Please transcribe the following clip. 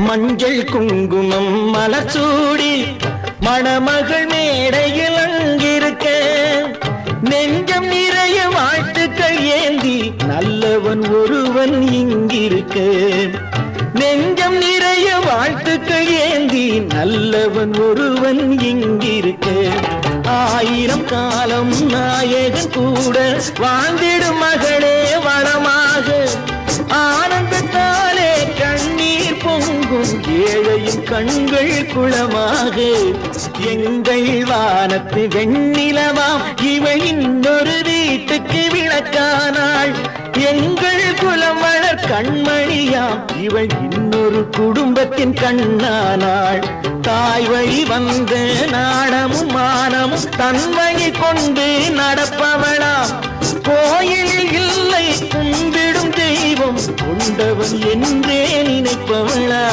மஞ்சள் குங்குமம் மலச்சூடி மணமகள் மேடையில் அங்கிருக்க நெஞ்சம் நிறைய வாழ்த்துக்கள் ஏந்தி நல்லவன் ஒருவன் இங்கிருக்க நெஞ்சம் நிறைய வாழ்த்துக்கள் ஏந்தி நல்லவன் ஒருவன் இங்கிருக்க ஆயிரம் காலம் நாயகன் கூட வாழ்ந்திடும் மகளே வளமாக ஆனந்தத்தாலே கண்ணீர் பொங்கும் ஏழையின் கண்கள் குளமாக எங்கள் வானத்து வெண்ணிலவாம் இவள் இன்னொரு வீட்டுக்கு விளக்கானாள் எங்கள் குலம் வளர் கண்மணியாம் இவள் இன்னொரு குடும்பத்தின் கண்ணானாள் தாய் வழி வந்த நாணமும் மானமும் தன்மையை கொண்டு நடப்பவளாம் கோயிலில் இல்லை கும்பிடும் தெய்வம் கொண்டவன் என்றே நினைப்பவளா